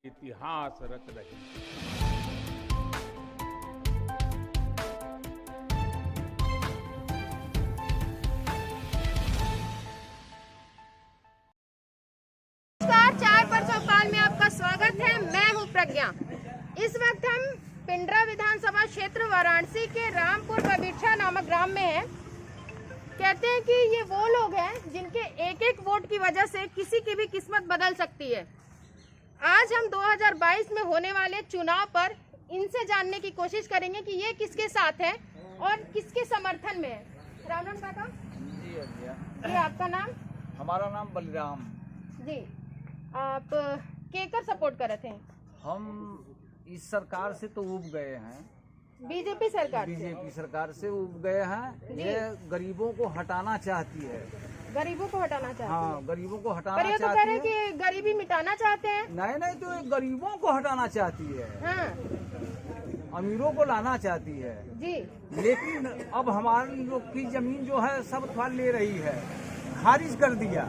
इतिहास रच रही है। नमस्कार, चाय पर चौपाल में आपका स्वागत है। मैं हूं प्रज्ञा। इस वक्त हम पिंडरा विधानसभा क्षेत्र वाराणसी के रामपुर बबीठा नामक ग्राम में हैं। कहते हैं कि ये वो लोग हैं जिनके एक एक वोट की वजह से किसी की भी किस्मत बदल सकती है। आज हम 2022 में होने वाले चुनाव पर इनसे जानने की कोशिश करेंगे कि ये किसके साथ है और किसके समर्थन में है। राम राम काका जी भैया। ये आपका नाम? हमारा नाम बलराम जी। आप केकर सपोर्ट कर रहे थे? हम इस सरकार से तो उब गए हैं, बीजेपी सरकार से। बीजेपी सरकार से उब गए हैं। ये गरीबों को हटाना चाहती है। गरीबों को हटाना चाहते हैं। हाँ, गरीबों को हटाना पर ये तो कह चाहती रहे है। हैं कि गरीबी मिटाना चाहते हैं। नहीं तो ये गरीबों को हटाना चाहती है, हाँ अमीरों को लाना चाहती है। जी। लेकिन अब हमारे लोग की जमीन जो है सब थोड़ा ले रही है, खारिज कर दिया।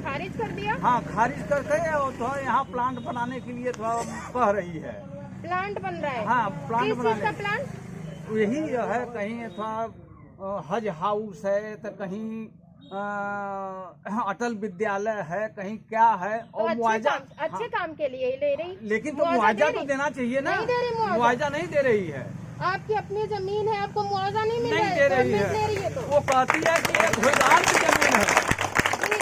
खारिज कर दिया? हाँ, खारिज करते हैं और थोड़ा यहाँ प्लांट बनाने के लिए थोड़ा कह रही है। प्लांट बन रहा है? हाँ, प्लांट किस चीज का बनाने प्लांट? यही है, कहीं थोड़ा हज हाउस है तो कहीं अटल विद्यालय है, कहीं क्या है। तो और मुआवजा अच्छे काम के लिए ले रही। लेकिन तो मुआवजा तो देना चाहिए ना। नहीं दे रही मुआवजा। मुआवजा नहीं दे रही है। आपकी अपनी जमीन है, आपको मुआवजा नहीं मिल रहा नहीं है? दे रही गवर्नमेंट दे रही है। है तो वो कहती है कि ये भूदान की जमीन है, जी।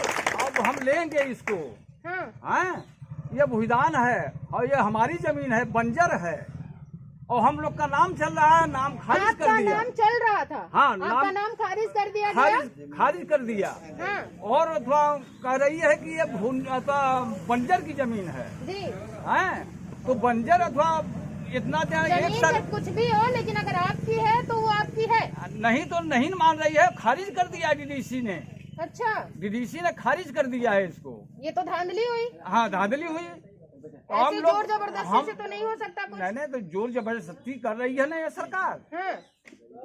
अब हम लेंगे इसको। हाँ हैं, ये भूदान है और ये हमारी जमीन है, बंजर है और हम लोग का नाम चल रहा है, नाम खारिज आपका कर दिया। नाम चल रहा था? हाँ, आपका नाम खारिज कर दिया गया? खारिज कर दिया। हाँ और अथवा कह रही है कि ये बंजर की जमीन है। जी। हैं, तो बंजर अथवा इतना एक जमीन में कुछ भी हो, लेकिन अगर आपकी है तो वो आपकी है। नहीं तो नहीं मान रही है, खारिज कर दिया डीडीसी ने। अच्छा, डीडीसी ने खारिज कर दिया है इसको। ये तो धांधली हुई। हाँ, धांधली हुई। ऐसे जोर जबरदस्ती से तो नहीं हो सकता कुछ। नहीं तो जोर जबरदस्ती कर रही है ना ये सरकार। हाँ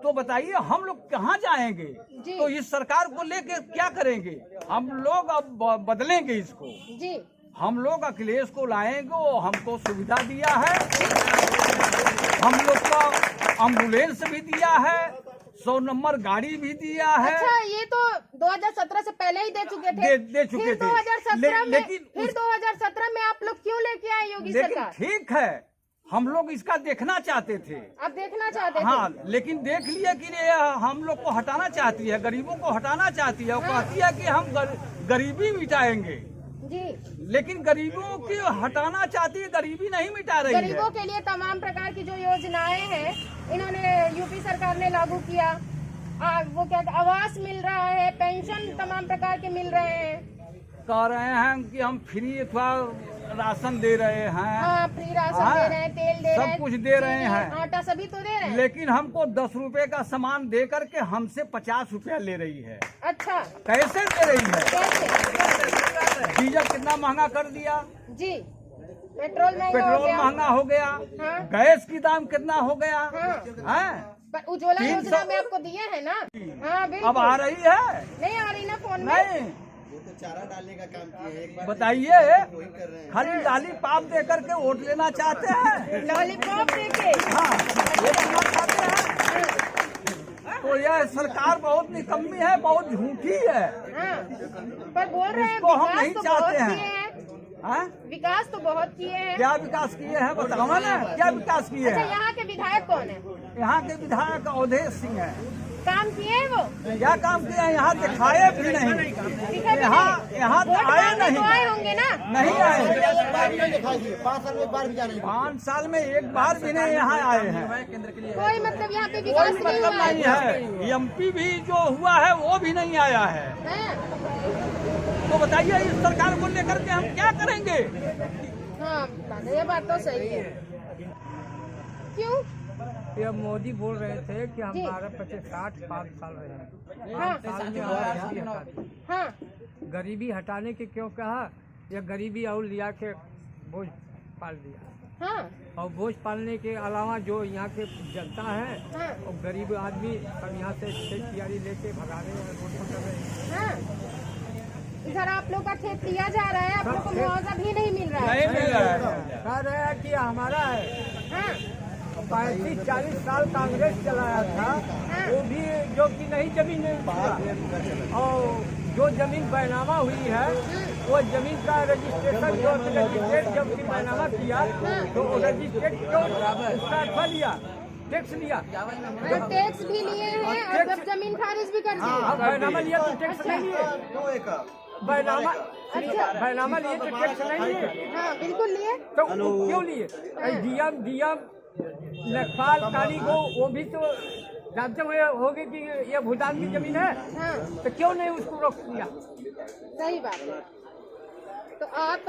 तो बताइए हम लोग कहाँ जाएंगे? जी। तो इस सरकार को लेके क्या करेंगे? हम लोग अब बदलेंगे इसको। जी। हम लोग अखिलेश को लाएंगे, वो हमको सुविधा दिया है, हम लोग को एम्बुलेंस भी दिया है, 100 नंबर गाड़ी भी दिया है। अच्छा, ये तो 2017 से पहले ही दे चुके थे। दे चुके फिर थे। 2017 में लेकिन फिर 2017 में आप लोग क्यों लेके आए योगी लेकिन सरकार? ठीक है, हम लोग इसका देखना चाहते थे। आप देखना चाहते थे? हाँ, लेकिन देख लिए कि ये हम लोग को हटाना चाहती है, गरीबों को हटाना चाहती है। वो कहती है कि हम गरीबी मिटाएंगे, जी। लेकिन गरीबों की हटाना चाहती है, गरीबी नहीं मिटा रही है। गरीबों के लिए तमाम प्रकार की जो योजनाएं हैं इन्होंने यूपी सरकार ने लागू किया। वो क्या आवास मिल रहा है, पेंशन तमाम प्रकार के मिल रहे हैं। कह रहे हैं कि हम फ्री अथवा राशन दे रहे हैं। हाँ, फ्री राशन दे रहे हैं, तेल दे रहे हैं, सब कुछ दे रहे हैं, आटा सभी तो दे रहे हैं। लेकिन हमको 10 रुपए का सामान दे करके हमसे 50 रुपया ले रही है। अच्छा, कैसे दे रही है? कैसे? डीजल कितना महंगा कर दिया, जी। पेट्रोल महंगा हो पेट्रोल गया। महंगा हो गया, हाँ। गैस की दाम कितना हो गया। हाँ। हैं? पर उज्ज्वला 300 योजना में आपको दिए हैं ना? हाँ बिल्कुल। अब आ रही है? नहीं आ रही ना फोन में? नहीं, चारा डालने का काम किए हैं, एक बार बताइए, वही कर रहे हैं। खाली डाली पाप दे करके वोट लेना चाहते हैं। लॉलीपॉप देके। हाँ, वोट लेना चाहते हैं। तो यह सरकार बहुत निकम्मी है, बहुत झूठी है। हाँ, पर बोल रहे हैं इसको हम विकास नहीं तो चाहते बहुत हैं। किए हैं। हैं? विकास तो बहुत किए हैं। क्या विकास किए हैं बताओ ना, क्या विकास किए अच्छा, हैं? यहाँ के विधायक कौन है? यहाँ के विधायक अवधेश सिंह है। काम किए हैं वो? क्या काम किया है? यहाँ दिखाए भी नहीं, दिखे भी यहाँ वोट आए मांगने नहीं, तो आए होंगे ना? नहीं आए। एक बार भी नहीं दिखाई दिए, 5 साल में एक बार भी जाने 5 साल में एक बार भी नहीं यहाँ आए हैं। कोई मतलब यहाँ पे कोई विकास नहीं मतलब हुआ नहीं है। एमपी भी जो हुआ है वो भी नहीं आया है। है? तो बताइए इस सरकार को लेकर के हम क्या करेंगे? हाँ, ये बात तो सही है। क्यों? ये मोदी बोल रहे थे कि जी। हमारा 50-60 साल रहे, हाँ। 5 साल में हमारा गरीबी हटा दी। हाँ गरीबी हटाने के क्यों कहा? ये गरीबी और लिया के बोझ पाल दिया, हाँ और बोझ पालने के अलावा जो यहाँ के जनता है हाँ और गरीब आदमी सब यहाँ से खेती लेके भगा रहे हैं, रोड पर कर रहे हैं। हाँ। इधर आप लोग का खेत लिया जा रहा है, आप लोग को मुआवजा भी नहीं मिल रहा है। नहीं मिल रहा है। कह रहे हैं कि हमारा है हाँ 35-40 साल कांग्रेस चलाया था, वो भी जो कि नहीं जमीन और जो जमीन बैनामा हुई है वो जमीन का रजिस्ट्रेशन जो रजिस्ट्रेट जब की बैनामा किया तो वो रजिस्ट्रेट क्यों उसका अर्थ लिया, टैक्स लिया, तो टैक्स भी लिए हैं और जब जमीन खारिज भी कर दी। अब बैनामा लिया तो टैक्स नहीं लिए, बैनामा बैनामा लिए तो टैक्स नहीं लिए, हाँ बिल्कुल लिए। तो क्यों लिए? डीएम लेखपाल काली को वो भी तो जानते हुए होंगे कि ये भूटान की जमीन है, हाँ तो क्यों नहीं उसको रोक दिया? सही बात है। तो आप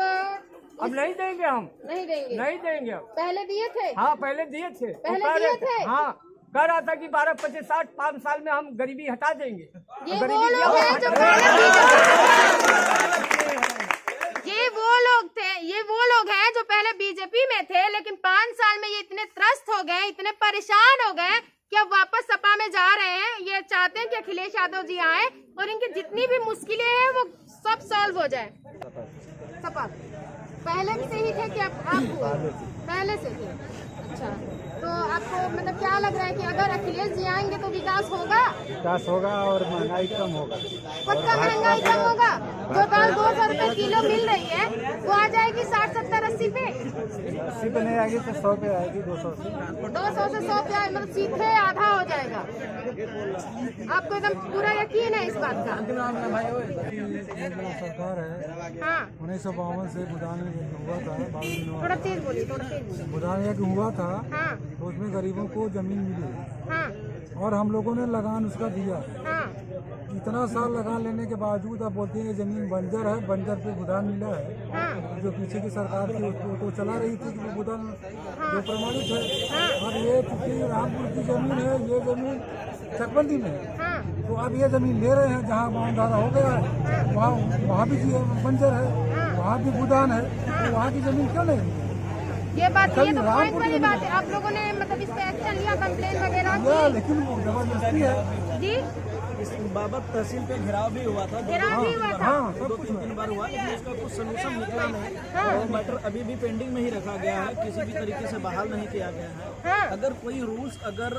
अब नहीं देंगे, हम नहीं देंगे? नहीं देंगे अब। पहले दिए थे? हाँ पहले दिए थे, पहले कह दिए रहे थे? हाँ कह रहा था कि 12, 25, 60, 5 साल में हम गरीबी हटा देंगे। ये गरीबी वो लोग हैं जो ये वो लोग हैं जो पहले बीजेपी में थे, लेकिन 5 साल में ये इतने त्रस्त हो गए, इतने परेशान हो गए कि अब वापस सपा में जा रहे हैं। ये चाहते हैं कि अखिलेश यादव जी आए और इनकी जितनी भी मुश्किलें हैं वो सब सॉल्व हो जाए। सपा पहले से ही थे कि आप पहले से थे? अच्छा, तो आपको मतलब क्या लग रहा है कि अगर अखिलेश जी आएंगे तो विकास होगा? विकास होगा और महंगाई कम होगा। पक्का महंगाई कम होगा। जो दाल 200 रुपए किलो मिल रही है वो आ जाएगी 60, 70, 80 पे। 80 पे नहीं आएगी तो 100 पे आएगी, 200 से 200 से 100 पे मतलब सीधे आधा हो जाएगा। आपको एकदम पूरा यकीन है इस बात का? सरकार है। हाँ 1952 से भूटान में हुआ था, थोड़ा तेज बोलिए, थोड़ा तेज बोलिए। भूटान एक हुआ था हाँ तो उसमें गरीबों को जमीन मिली हाँ और हम लोगों ने लगान उसका दिया। हाँ इतना साल लगान लेने के बावजूद अब बोलते हैं जमीन बंजर है, बंजर पे भूटान मिला है। हाँ जो पीछे की सरकार थी उसको तो चला रही थी कि वो भूटान जो प्रमाणित है। हाँ अब ये चूंकि रामपुर की जमीन है, ये जमीन चकबंदी में है, हाँ तो अब ये जमीन ले रहे हैं जहाँ बांधारा हो गया है, वहाँ भी बंजर है, वहाँ भी भूटान है, तो वहाँ की जमीन क्यों नहीं है? ये बात, ये तो पॉइंट वाली बात है। आप लोगों ने मतलब इस पे एक्शन लिया, कंप्लेन वगैरह की? लेकिन वो जबरदस्ती है। जी इस बाबत तहसील पे घेराव भी हुआ था, घेराव भी हुआ था। हाँ 2-3 बार हुआ, लेकिन उसका कुछ सोल्यूशन निकला नहीं। हाँ। और मैटर अभी भी पेंडिंग में ही रखा गया है, किसी भी तरीके से बहाल नहीं किया गया है। हाँ अगर कोई रूल्स अगर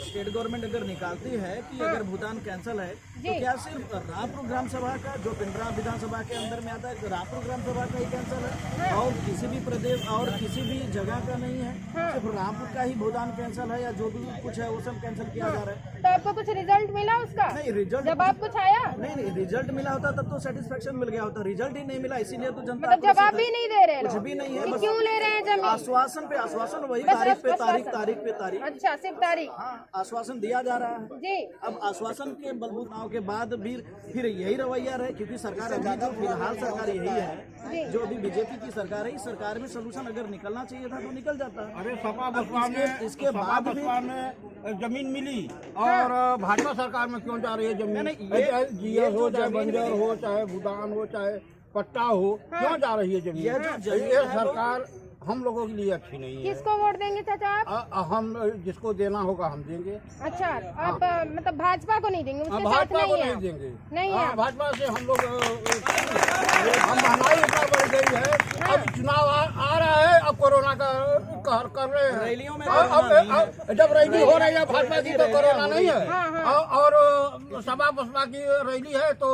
स्टेट गवर्नमेंट अगर निकालती है कि अगर भूटान कैंसिल है तो क्या सिर्फ रामपुर ग्राम सभा का जो पिंडरा विधानसभा के अंदर में आता है रामपुर ग्राम सभा का ही कैंसिल है और किसी भी प्रदेश और किसी भी जगह का नहीं है? सिर्फ रामपुर का ही भूटान कैंसिल है या जो भी कुछ है वो सब कैंसिल किया जा रहा है? तो आपको कुछ रिजल्ट मिला उसका? नहीं रिजल्ट जब आप कुछ आया नहीं रिजल्ट मिला होता तब तो सेटिस्फेक्शन मिल गया होता, रिजल्ट ही नहीं मिला, इसीलिए तो जनता मतलब जवाब भी नहीं दे रहे कुछ लोग भी नहीं है। कि बस क्यों ले रहे हैं जमीन? आश्वासन पे आश्वासन, वही बस तारीख पे आश्वासन। तारीख पे तारीख। अच्छा, सिर्फ तारीख? हाँ आश्वासन दिया जा रहा है। जी अब आश्वासन के बलबूताओं के बाद भी फिर यही रवैया रहे, क्योंकि सरकार अभी जो फिलहाल सरकार यही है जो अभी बीजेपी की सरकार है। इस सरकार में सोल्यूशन अगर निकलना चाहिए था तो निकल जाता। अरे सपा अब इसके बाद भी में जमीन मिली और भाजपा सरकार में क्यों जा रही है जमीन? नहीं, चाहे ये जीएस हो, जो चाहे जमीन बंजर मिली- हो, चाहे भूटान हो, चाहे पट्टा हो, क्यों जा रही है जमीन? ये जो जमीन ये है वो- सरकार हम लोगों के लिए अच्छी नहीं है। किसको वोट देंगे चाचा आप? हम जिसको देना होगा हम देंगे। अच्छा, आप मतलब भाजपा को नहीं देंगे, उसके साथ भाजपा को नहीं नहीं है? देंगे। नहीं है आप? भाजपा से हम लोग हम महंगाई इतना बढ़ गई है, अब चुनाव आ रहा है, अब कोरोना का कहर कर रहे हैं। रैलियों में अब जब रैली हो रही है भाजपा की तो कोरोना नहीं है। हाँ, और सपा बसपा की रैली है तो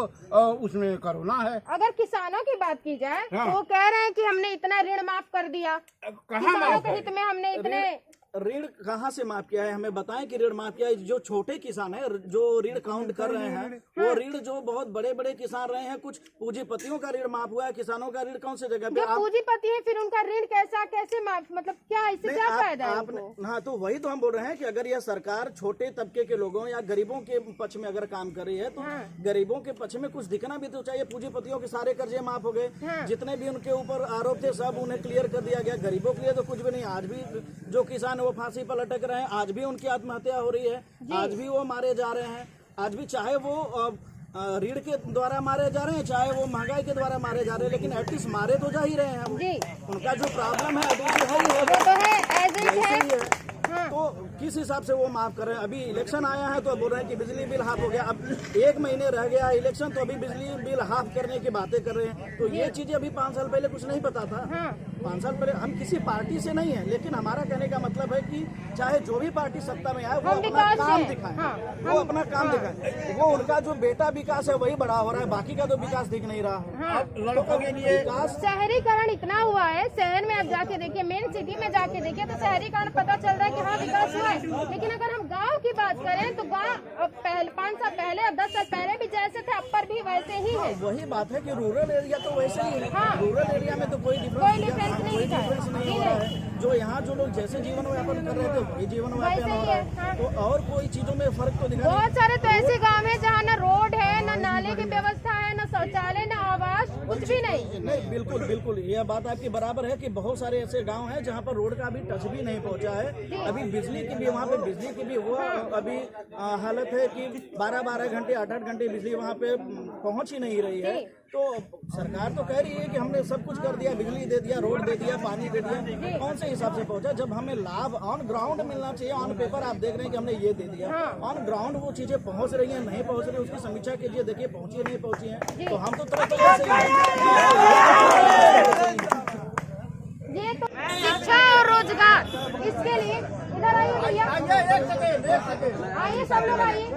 उसमें कोरोना है। अगर किसानों की बात की जाए हाँ। तो वो कह रहे हैं कि हमने इतना ऋण माफ कर दिया, कहाँ किसानों माफ के है? हित में हमने इतने ऋण कहाँ से माफ किया है? हमें बताएं कि ऋण माफ किया है। जो छोटे किसान है जो ऋण काउंट कर रहे हैं वो ऋण जो बहुत बड़े बड़े किसान रहे हैं, कुछ पूंजीपतियों का ऋण माफ हुआ है, किसानों का ऋण कौन से जगह पे? जो पूंजीपति है फिर उनका ऋण कैसे माफ, मतलब क्या इससे नहीं, क्या फायदा है आपने उनको? हाँ तो वही तो हम बोल रहे हैं कि अगर यह सरकार छोटे तबके के लोगों या गरीबों के पक्ष में अगर काम कर रही है तो गरीबों के पक्ष में कुछ दिखना भी तो चाहिए। पूंजीपतियों के सारे कर्जे माफ हो गए, जितने भी उनके ऊपर आरोप थे सब उन्हें क्लियर कर दिया गया। गरीबों के लिए तो कुछ भी नहीं। आज भी जो किसान है वो फांसी पर लटक रहे हैं, आज भी उनकी आत्महत्या हो रही है, आज भी वो मारे जा रहे हैं, आज भी चाहे वो ऋण के द्वारा मारे जा रहे हैं चाहे वो महंगाई के द्वारा मारे जा रहे हैं, लेकिन एटलीस्ट मारे तो जा ही रहे हैं। जी उनका जो प्रॉब्लम है अभी भी है ही है। वो तो है, एज इट ऐसे ही है। है। तो किस हिसाब से वो माफ कर रहे हैं? अभी इलेक्शन आया है तो बोल रहे हैं कि बिजली बिल हाफ हो गया, अब 1 महीने रह गया इलेक्शन तो अभी बिजली बिल हाफ करने की बातें कर रहे हैं। तो ये चीजें अभी 5 साल पहले कुछ नहीं पता था। 5 साल पहले हम किसी पार्टी से नहीं है, लेकिन हमारा कहने का मतलब है कि चाहे जो भी पार्टी सत्ता में आए वो अपना काम दिखाए, वो अपना काम दिखाए। वो उनका जो बेटा विकास है वही बड़ा हो रहा है, बाकी का तो विकास दिख नहीं रहा है। लड़कों के लिए विकास शहरीकरण इतना हुआ है, शहर में आप जाके देखिए, मेन सिटी में जाके देखिए तो शहरीकरण पता चल रहा है कि हाँ विकास हुआ है। लेकिन अगर हम गांव की बात करें तो गांव अब 5 साल पहले अब 10 साल पहले भी जैसे थे, अब पर भी वैसे ही है। वही बात है कि रूरल एरिया तो वैसे ही है। रूरल एरिया में तो कोई डिफरेंस नहीं हो रहा है। जो यहाँ जो लोग जैसे जीवन यापन कर रहे थे वही जीवन यापन हो रहा है। तो और कोई चीजों में फर्क तो दिखा बहुत सारे तो ऐसे गाँव है जहाँ न रोड है, न नाले की व्यवस्था है, न शौचालय, न आवास, कुछ भी नहीं। नहीं, बिल्कुल बिल्कुल यह बात आपकी बराबर है कि बहुत सारे ऐसे गांव हैं जहां पर रोड का अभी टच भी नहीं पहुंचा है। अभी बिजली की भी वहां पे बिजली की भी वो अभी हालत है कि 12-12 घंटे 8-8 घंटे बिजली वहां पे पहुंच ही नहीं रही है। तो सरकार तो कह रही है कि हमने सब कुछ कर दिया, बिजली दे दिया, रोड दे दिया, पानी दे दिया। कौन से हिसाब से पहुंचा? जब हमें लाभ ऑन ग्राउंड मिलना चाहिए। ऑन पेपर आप देख रहे हैं कि हमने ये दे दिया, ऑन ग्राउंड वो चीजें पहुंच रही हैं नहीं पहुंच रही, उसकी समीक्षा कीजिए, देखिए पहुंची नहीं पहुंची है। तो हम तो तरह ये तो शिक्षा और रोजगार, इसके लिए इधर आइए भैया, आइए सब लोग आइए।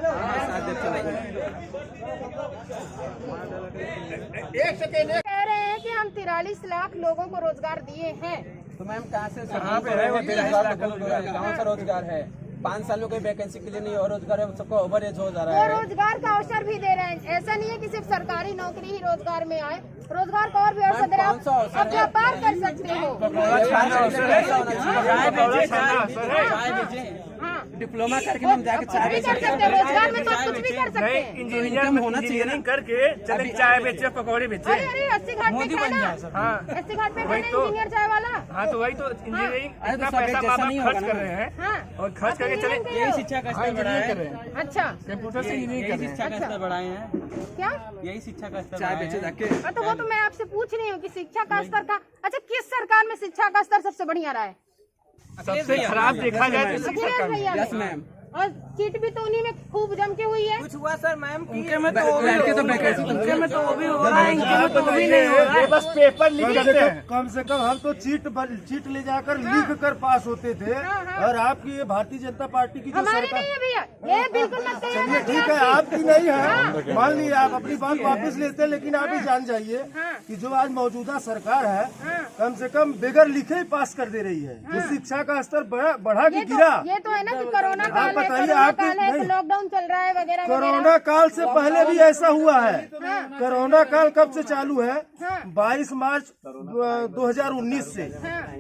कह रहे हैं कि हम 43 लाख लोगों को रोजगार दिए हैं। तो मैम कहाँ से गाँव से रोजगार है? 5 सालों की वैकेंसी के लिए नहीं और रोजगार है, सबको ओवर एज हो जा रहा वो है। रोजगार का अवसर भी दे रहे हैं। ऐसा नहीं है कि सिर्फ सरकारी नौकरी ही रोजगार में आए, रोजगार का और भी अवसर दे रहे हैं। आप व्यापार कर सकते हो। डिप्लोमा करके हम जाके कुछ भी कर सकते हैं, रोजगार में तो आप कुछ भी कर सकते हैं। इंजीनियर होना चाहिए ना। करके चले चाय बेचे, पकौड़े बेचे। अरे अरे 80 घाट पे है ना, हाँ 80 घाट पे है वही ना तो। इंजीनियर चाय वाला। हाँ तो वही तो इंजीनियरिंग अरे इतना तो सब पैसा एक बाप जैसा नहीं खर्च होगा कर ना। रहे हैं हाँ और खर्च करके चले। यही शिक्षा का स्तर बढ़ाया है। अच्छा कंप्यूटर से इंजीनियरिंग कर रहे हैं। शिक्षा का स्तर बढ़ाए हैं, क्या? यही शिक्षा का स्तर चाय बेचे जाके। तो वो तो मैं आपसे पूछ रही हूँ कि शिक्षा का स्तर का, अच्छा किस सरकार में शिक्षा का स्तर सबसे बढ़िया रहा है? सबसे खराब देखा जाए तो शिक्षा अखिलेश भैया यस में। मैम। और सीट भी तो उन्हीं में खूब जम के हुई है। कुछ हुआ सर मैम? उनके में तो उनके में तो वो भी हो रहा है, इनके में तो वो भी नहीं हो रहा है। बस पेपर लिख देते हैं। कम से कम हम तो चीट ले जाकर लिख कर पास होते थे। और आपकी ये भारतीय जनता पार्टी की जो हमारी सरकार, नहीं है भैया, ये बिल्कुल मत कहिए। चलिए ठीक है आपकी नहीं है, मान लीजिए आप अपनी बात वापस लेते हैं, लेकिन आप ही जान जाइए कि जो आज मौजूदा सरकार है कम से कम बगैर लिखे ही पास कर दे रही है। जो शिक्षा का स्तर बढ़ा के गिरा। ये तो है ना कि कोरोना काल है, बताइए, कोरोना आपके- काल है, नहीं। लॉकडाउन चल रहा है वगैरह कोरोना काल से पहले भी ऐसा हुआ है। कोरोना काल कब से चालू है? 22 मार्च 2019 से,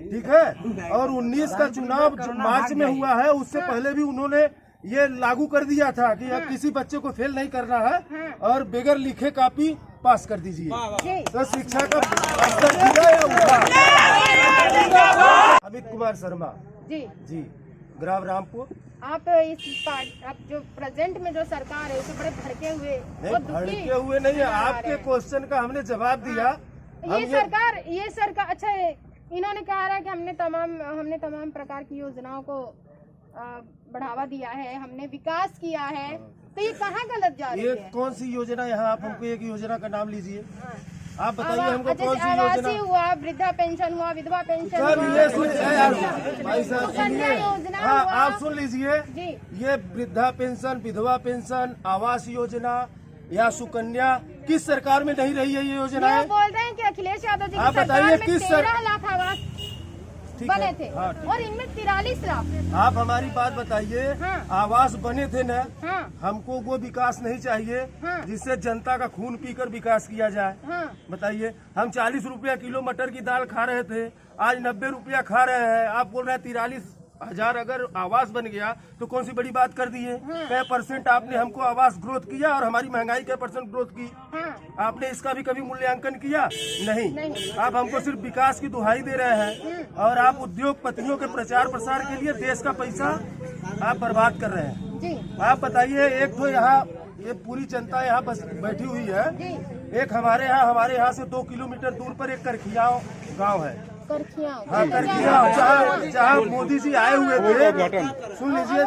ठीक है। और 19 का चुनाव जो मार्च में हुआ है, उससे पहले भी उन्होंने ये लागू कर दिया था कि अब किसी बच्चे को फेल नहीं करना है और बगैर लिखे कॉपी पास कर दीजिए। तो शिक्षा का स्तर गिरा या उठा? अमित कुमार शर्मा जी, ग्राम रामपुर। आप आप जो प्रेजेंट में जो सरकार है उसे बड़े भड़के हुए नहीं, भड़के हुए नहीं है, आपके क्वेश्चन का हमने जवाब दिया। ये सरकार अच्छा इन्होंने कहा है कि हमने तमाम प्रकार की योजनाओं को बढ़ावा दिया है, हमने विकास किया है। तो ये कहाँ गलत जा रही ये है? कौन सी योजना? यहाँ आप हमको एक योजना का नाम लीजिए, आप बताइए हमको कौन सी आवासीय योजना। हुआ, वृद्धा पेंशन हुआ, विधवा पेंशन सब हुआ, ये सुनिए यार, भाई साहब सुकन्या सुनिए। योजना हाँ हुआ। आप सुन लीजिए, जी। ये वृद्धा पेंशन, विधवा पेंशन, आवास योजना या सुकन्या किस सरकार में नहीं रही है ये योजना? ये बोल रहे हैं कि अखिलेश यादव जी की आप सरकार बताइए में किस 13 लाख आवास ठीक बने है। थे हाँ, ठीक। और इनमें 43 लाख। आप हमारी बात बताइए, हाँ। आवास बने थे ना, हाँ हमको वो विकास नहीं चाहिए हाँ। जिससे जनता का खून पीकर विकास किया जाए। हाँ बताइए, हम 40 रुपया किलो मटर की दाल खा रहे थे, आज 90 रुपया खा रहे हैं। आप बोल रहे हैं 43,000 अगर आवास बन गया तो कौन सी बड़ी बात कर दी है? क्या % आपने हमको आवास ग्रोथ किया और हमारी महंगाई क्या % ग्रोथ की? हाँ आपने इसका भी कभी मूल्यांकन किया? नहीं। नहीं। आप हमको सिर्फ विकास की दुहाई दे रहे हैं और आप उद्योगपतियों के प्रचार प्रसार के लिए देश का पैसा आप बर्बाद कर रहे हैं। जी आप बताइए, एक तो यहाँ ये पूरी जनता यहाँ बस बैठी हुई है, जी। एक हमारे यहाँ से 2 किलोमीटर दूर पर एक करखियाव गांव है। करखियां हाँ करखियां, जहाँ मोदी जी आए हुए थे, सुन लीजिए।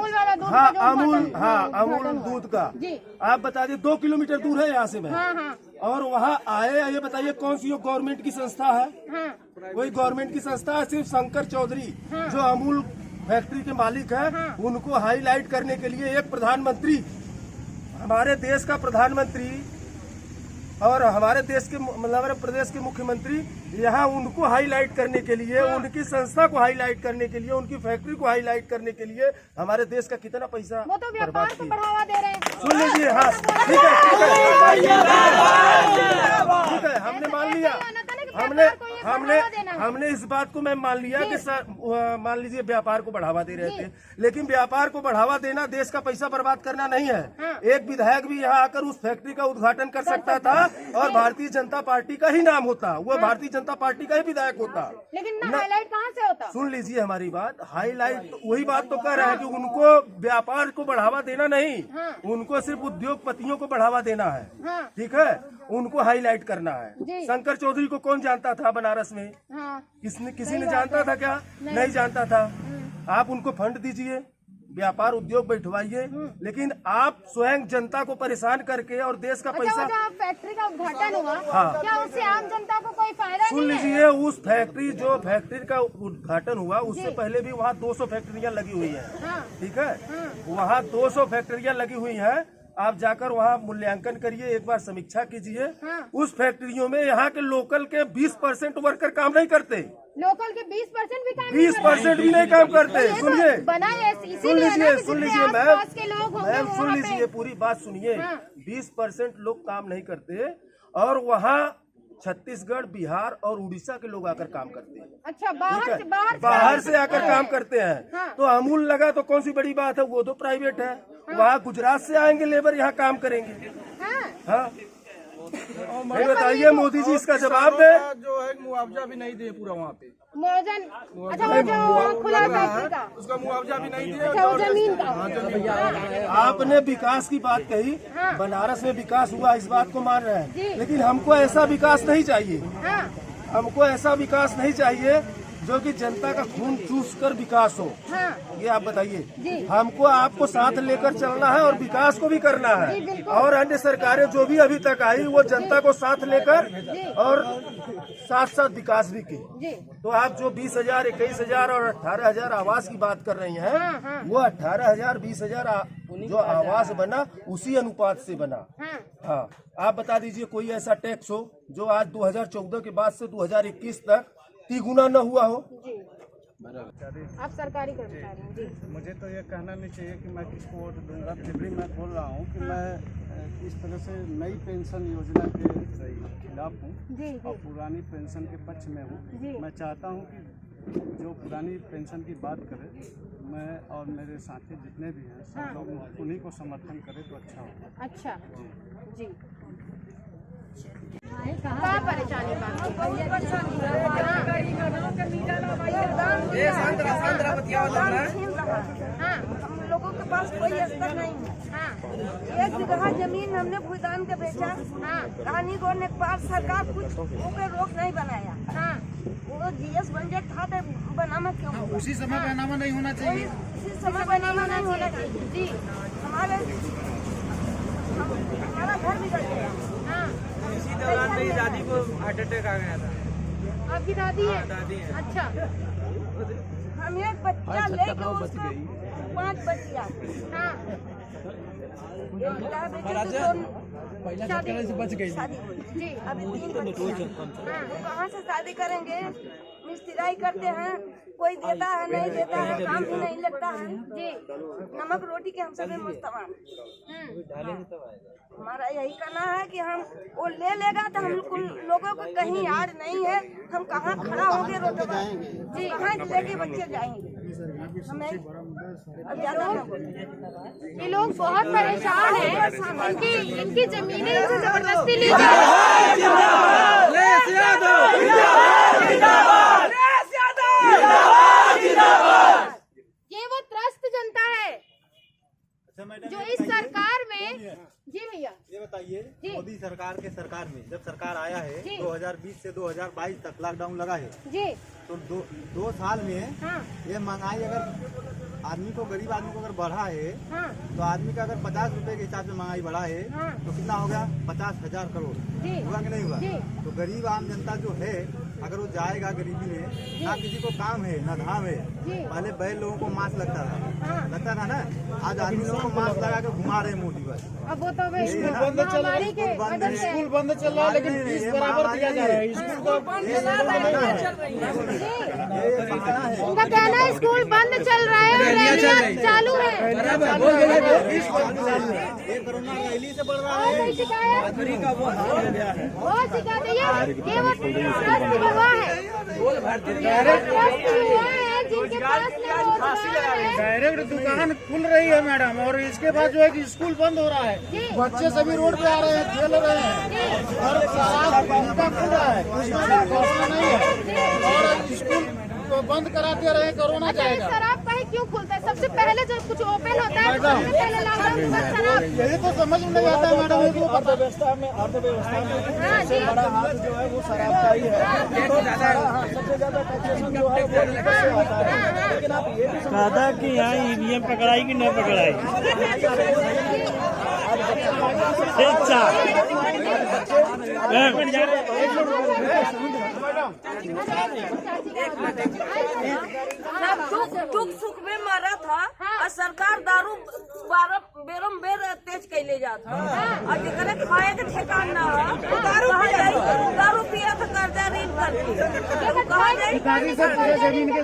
हाँ अमूल दूध का, आप बता दिए 2 किलोमीटर दूर है यहाँ से मैं। और वहाँ आए, ये बताइए कौन सी गवर्नमेंट की संस्था है? वही गवर्नमेंट की संस्था है। सिर्फ शंकर चौधरी जो अमूल फैक्ट्री के मालिक है, उनको हाईलाइट करने के लिए एक प्रधानमंत्री, हमारे देश का प्रधानमंत्री और हमारे देश के मतलब हमारे प्रदेश के मुख्यमंत्री यहाँ उनको हाईलाइट करने के लिए, उनकी संस्था को हाईलाइट करने के लिए, उनकी फैक्ट्री को हाईलाइट करने के लिए हमारे देश का कितना पैसा वो तो व्यापार को बढ़ावा दे रहे हैं। सुन लीजिए। हाँ ठीक है, हमने मान लिया, हमने इस बात को मैं मान लिया कि मान लीजिए व्यापार को बढ़ावा दे रहे थे, लेकिन व्यापार को बढ़ावा देना देश का पैसा बर्बाद करना नहीं है। एक विधायक भी यहाँ आकर उस फैक्ट्री का उद्घाटन कर सकता था और भारतीय जनता पार्टी का ही नाम होता, वो भारतीय जनता पार्टी का ही विधायक होता। लेकिन हाईलाइट कहाँ से होता? सुन लीजिए हमारी बात, हाईलाइट वही बात तो कर रहे हैं कि उनको व्यापार को बढ़ावा देना नहीं, उनको सिर्फ उद्योगपतियों को बढ़ावा देना है। ठीक है, उनको हाईलाइट करना है। शंकर चौधरी को कौन जानता था बनारस में? किसी ने जानता था क्या? नहीं जानता था। आप उनको फंड दीजिए, व्यापार उद्योग बैठवाइए, लेकिन आप स्वयं जनता को परेशान करके और देश का पैसा। फैक्ट्री का उद्घाटन हुआ, हाँ, क्या उससे आम जनता को कोई फायदा? सुन लीजिए, उस फैक्ट्री का उद्घाटन हुआ, उससे पहले भी वहाँ 200 फैक्ट्रियाँ लगी हुई है। ठीक है, वहाँ 200 फैक्ट्रियाँ लगी हुई है। आप जाकर वहाँ मूल्यांकन करिए, एक बार समीक्षा कीजिए। उस फैक्ट्रियों में यहाँ के लोकल के 20% वर्कर काम नहीं करते। लोकल के 20% भी काम 20% भी नहीं काम करते। सुनिए, सुन लीजिए मैम, सुन लीजिए, पूरी बात सुनिए। 20% लोग काम नहीं करते और वहाँ छत्तीसगढ़, बिहार और उड़ीसा के लोग आकर काम करते हैं। अच्छा, बाहर से आकर काम करते हैं। तो अमूल लगा तो कौन सी बड़ी बात है, वो तो प्राइवेट है। वहाँ गुजरात से आएंगे लेबर, यहाँ काम करेंगे। हाँ, नहीं बताइए, मोदी जी इसका जवाब दे। जो है मुआवजा भी नहीं दिए पूरा वहाँ पे। अच्छा, वो जो खुला फैक्ट्री का उसका मुआवजा भी नहीं दिए। अच्छा, वो जमीन का। आपने विकास की बात कही, बनारस में विकास हुआ, इस बात को मान रहे हैं, लेकिन हमको ऐसा विकास नहीं चाहिए। हमको ऐसा विकास नहीं चाहिए जो कि जनता का खून चूस कर विकास हो। ये आप बताइए। हमको आपको साथ लेकर चलना है और विकास को भी करना है। और अन्य सरकारें जो भी अभी तक आई, वो जनता को साथ लेकर और साथ साथ विकास भी की। तो आप जो 20,000, 21,000 और 18,000 आवास की बात कर रही हैं, वो 18,000, 20,000 जो आवास बना उसी अनुपात से बना। हाँ, आप बता दीजिए कोई ऐसा टैक्स हो जो आज 2014 के बाद से 2021 तक 3 गुना न हुआ हो। आप सरकारी कर्मचारी हैं जी। मुझे तो ये कहना नहीं चाहिए कि मैं किसको वोट दूंगा, फिर भी मैं बोल रहा हूँ कि मैं इस तरह से नई पेंशन योजना के खिलाफ हूँ और पुरानी पेंशन के पक्ष में हूँ। मैं चाहता हूँ कि जो पुरानी पेंशन की बात करें, मैं और मेरे साथी जितने भी हैं सब लोग उन्हीं को समर्थन करें तो अच्छा होगा। अच्छा जी, क्या परेशानी हम लोगों के पास कोई स्तर नहीं है। 1 बीघा जमीन हमने भूदान के बेचा। रानी गौर ने पास सरकार कुछ ऊपर रोक नहीं बनाया। वो जीएस बजट था तो बनाना क्यों? उसी समय बनाना नहीं होना चाहिए। उसी समय बनाना नहीं होना चाहिए जी। हमारा घर बिगड़ गया। इसी दौरान मेरी दादी को हार्ट अटैक आ गया था। आपकी दादी है? दादी है। अच्छा, हम एक बच्चा लेके उसको 5 बच्चियाँ। शादी से बच गई जी। अभी 3 बच्चियाँ। कहाँ से शादी करेंगे? मिस्त्री करते हैं, कोई देता है नहीं देता है, काम भी नहीं लगता है जी। नमक रोटी के हम सभी मुस्तमान। हमारा यही कहना है कि हम वो ले लेगा तो हम लोगों को कहीं याद नहीं है, हम कहाँ खड़ा होंगे रोड पर जी, कहाँ लेके बच्चे जाएंगे। हमें अब ज्यादा ये लोग बहुत परेशान हैं। इनकी जमीनें इनसे जबरदस्ती ली ये वो त्रस्त जनता है जो इस सरकार में। जी भैया, ये बताइए, मोदी सरकार सरकार में जब सरकार आया है 2020 से 2022 तक लॉकडाउन लगा है जी, तो दो साल में ये महंगाई अगर आदमी को, गरीब आदमी को अगर बढ़ा है तो आदमी का अगर 50 रुपए के हिसाब से महंगाई बढ़ा है तो कितना हो गया? 50,000 करोड़ हुआ कि नहीं हुआ? तो गरीब आम जनता जो है अगर वो जाएगा गरीबी में, ना किसी को काम है ना धाम है। पहले बैल लोगों को मास्क लगता था ना, आज आदमी लोगों को मास्क लगा के घुमा रहे मोदी बस। अब वो तो महामारी के स्कूल बंद चल रहा है लेकिन फीस बराबर दिया जा रहा है। उनका कहना है स्कूल बंद चल रहा है, रैलियां चालू है। ये कोरोना रैली से बढ़ रहा है। वो शिकायत ये वो स्वस्थ युवा है, स्वस्थ युवा है जिनके पास डायरेक्ट दुकान खुल रही है मैडम, और इसके बाद जो है कि स्कूल बंद हो रहा है, बच्चे सभी रोड पे आ रहे हैं, खेल रहे हैं और शराब का खुल रहा है, उसमें घोषणा नहीं है और स्कूल तो बंद कराते रहे, कोरोना जाएगा। शराब का ही क्यों खुलता है? सबसे पहले जो कुछ ओपन होता है सबसे पहले लॉकडाउन के बाद शराब। यही तो समझ में नहीं आता है मैडम। अर्थव्यवस्था में सबसे बड़ा हाथ जो है वो शराब का ही है। सबसे ज्यादा टैक्सेशन जो है वो इससे होता है। लेकिन आप ये भी कहा कि यहाँ ईवीएम पकड़ाई कि न पकड़ाई? दुख सुख में मरा था और सरकार दारू बेरम बेर तेज कैले जाता और जिकरे खाए के ठेकान ना हो दारू पिया था कर्जा ऋण करके कहा जाए जमीन के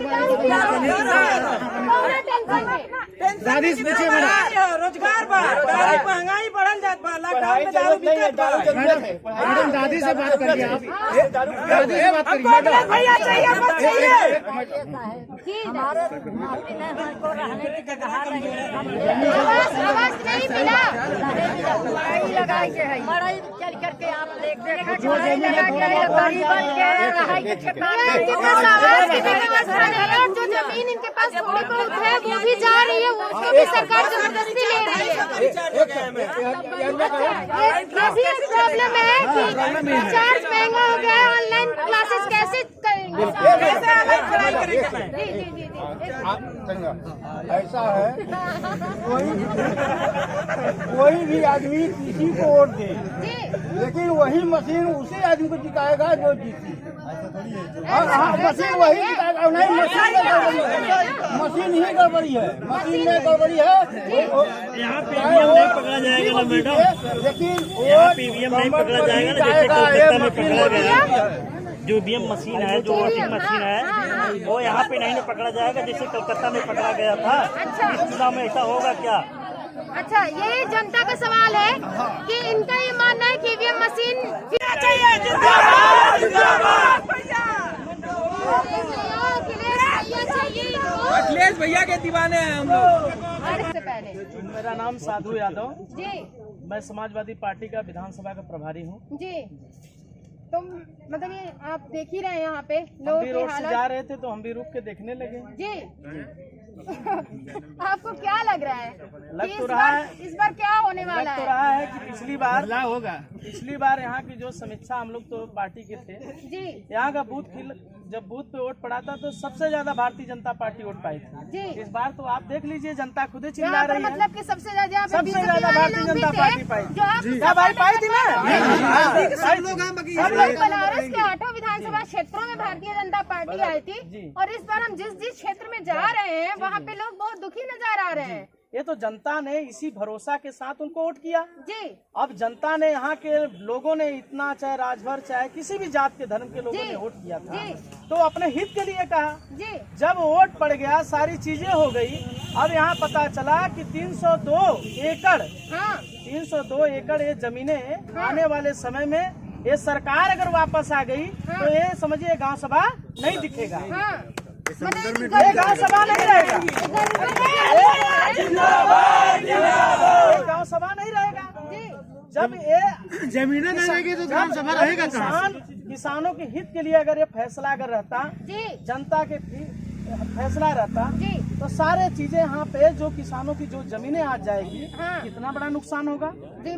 दादी से पूछे रोजगार बढ़ा, महंगाई बढ़ल जात बा, लॉकडाउन में दारू बिकत बा। मैडम दादी से बात करिए आप, दादी से बात करिए मैडम। भैया चाहिए मत चाहिए। आवाज नहीं मिला। मड़ाई चल करके आप देखा जो जमीन इनके पास थोड़ी बहुत है वो भी जा रही है, उसको भी सरकार जबरदस्ती ले रही है। ये भी एक प्रॉब्लम है कि रिचार्ज महंगा हो गया है, ऑनलाइन क्लासेस कैसे करेंगे? जी ऐसा है, कोई भी आदमी किसी को वोट दे, लेकिन वही मशीन उसी आदमी को जिताएगा जो जीती। मशीन वही जिताएगा, नहीं मशीन ही गड़बड़ी है, मशीन में गड़बड़ी है। यहाँ पे ईवीएम नहीं पकड़ा जाएगा ना मैडम, लेकिन यहाँ पे ईवीएम नहीं पकड़ा जाएगा ना, जैसे कोलकाता में पकड़ा गया। जो ईवीएम मशीन है, जो वोटिंग मशीन है, वो यहाँ पे नहीं पकड़ा जाएगा जैसे कलकत्ता में पकड़ा गया था। इस चुनाव में ऐसा होगा क्या? अच्छा, ये जनता का सवाल है कि इनका ये मानना है कि ईवीएम मशीन चाहिए। अखिलेश भैया के दीवाने हैं हम लोग। इससे पहले मेरा नाम साधु यादव, जी, मैं समाजवादी पार्टी का विधानसभा का प्रभारी हूँ। जी, तो मतलब ये आप देख ही रहे हैं यहाँ पे हम लोगों भी की रोड से हालत। जा रहे थे तो हम भी रुक के देखने लगे। जी आपको क्या लग रहा है लग कि तो रहा है, इस बार क्या होने वाला लग तो है? रहा है कि पिछली बार यहाँ की जो समीक्षा हम लोग तो पार्टी के थे, जी, यहाँ का जब बूथ पे वोट पड़ा था तो सबसे ज्यादा भारतीय जनता पार्टी वोट पाई थी। जी, इस बार तो आप देख लीजिए, जनता खुद ही चिल्ला यहाँ पर रही है। मतलब कि सबसे ज्यादा भारतीय जनता पार्टी पाई। जो आप क्या भाई पाई थी ना? सब लोग बनारस के 8 विधानसभा क्षेत्रों में भारतीय जनता पार्टी आई थी, और इस बार हम जिस क्षेत्र में जा रहे हैं वहाँ पे लोग बहुत दुखी नजर आ रहे हैं। ये तो जनता ने इसी भरोसा के साथ उनको वोट किया। जी, अब जनता ने, यहाँ के लोगों ने इतना, चाहे राजभर चाहे किसी भी जात के धर्म के लोगों ने वोट किया था, तो अपने हित के लिए कहा। जी, जब वोट पड़ गया, सारी चीजें हो गई, अब यहाँ पता चला कि 302 एकड़ 302 एकड़ ये जमीनें आने वाले समय में ये सरकार अगर वापस आ गई तो ये समझिए गांव सभा नहीं दिखेगा। ये गांव सभा नहीं रहेगा, गांव सभा नहीं रहेगा। जब ये जमीनें नहीं रहेगी तो ग्राम सभा रहेगा कहाँ? किसानों के हित के लिए अगर ये फैसला अगर रहता, जनता के फैसला रहता जी। तो सारे चीजें यहाँ पे जो किसानों की जो जमीनें आ जाएगी, हाँ। कितना बड़ा नुकसान होगा। जी,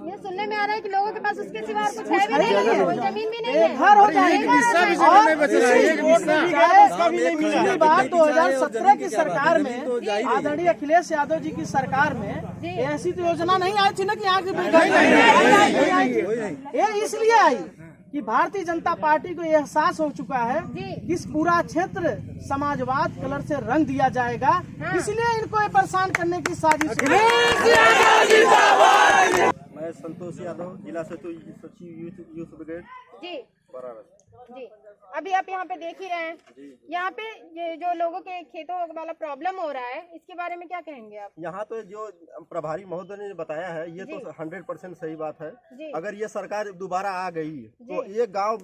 ये सुनने में आ रहा है कि लोगों के पास उसके सिवा और कुछ है भी नहीं है, कोई जमीन भी नहीं है। घर हो जाएगा। पिछली बार 2017 की सरकार में आदरणीय अखिलेश यादव जी की सरकार में ऐसी तो योजना नहीं आई थी ना कि यहाँ की ये इसलिए आई कि भारतीय जनता पार्टी को एहसास हो चुका है कि इस पूरा क्षेत्र समाजवाद कलर से रंग दिया जाएगा, इसलिए इनको ये परेशान करने की साजिश। मैं संतोष यादव, जिला सचिव यूथ ब्रिगेड जी वाराणसी। जी। अभी आप यहाँ पे देख ही रहे हैं, यहाँ पे ये जो लोगों के खेतों वाला प्रॉब्लम हो रहा है, इसके बारे में क्या कहेंगे आप? यहाँ तो जो प्रभारी महोदय ने बताया है ये तो 100% सही बात है। अगर ये सरकार दोबारा आ गई तो ये गांव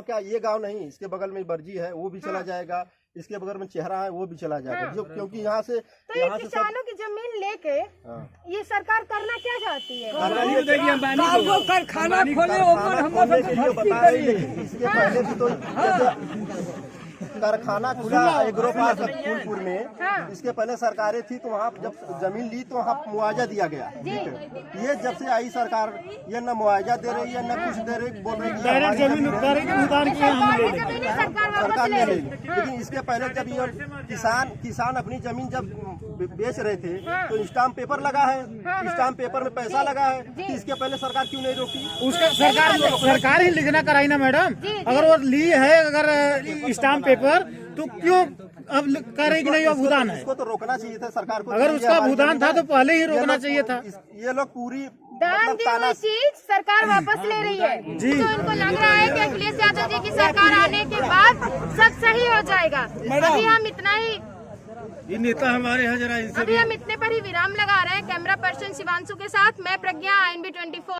क्या ये गांव नहीं, इसके बगल में बर्जी है वो भी चला जाएगा, इसके बगल में चेहरा है वो भी चला जाएगा। जो क्योंकि यहाँ से तो ये किसानों की जमीन लेके ये सरकार करना क्या चाहती है? कारखाना खोले इसके पहले भी तो कारखाना खुला एग्रो पार्क फूलपुर में। इसके पहले सरकारें थी तो वहाँ जब जमीन ली तो वहाँ मुआवजा दिया गया। ये जब से आई सरकार ये न मुआवजा दे रही है न कुछ दे रही, बोल रही सरकार ले रही। लेकिन इसके पहले जब ये किसान अपनी जमीन जब बेच रहे थे तो स्टाम्प पेपर लगा है, स्टाम्प पेपर में पैसा लगा है, तो इसके पहले सरकार क्यों नहीं रोकी? उसका सरकार ही लिखना कराई ना मैडम। अगर वो ली है अगर स्टाम्प पेपर तो क्यों अब करेगी नहीं? वो भूदान है, इसको तो रोकना चाहिए था सरकार को। अगर उसका भूदान था तो पहले ही रोकना चाहिए था। ये लोग पूरी दान दी हुई चीज सरकार वापस ले रही है, तो इनको लग रहा है कि अखिलेश यादव जी की सरकार आने के बाद सब सही हो जाएगा। अभी हम इतना ही ये नेता हमारे यहाँ जरा अभी हम इतने पर ही विराम लगा रहे हैं। कैमरा पर्सन शिवांशु के साथ मैं प्रज्ञा, INB 24।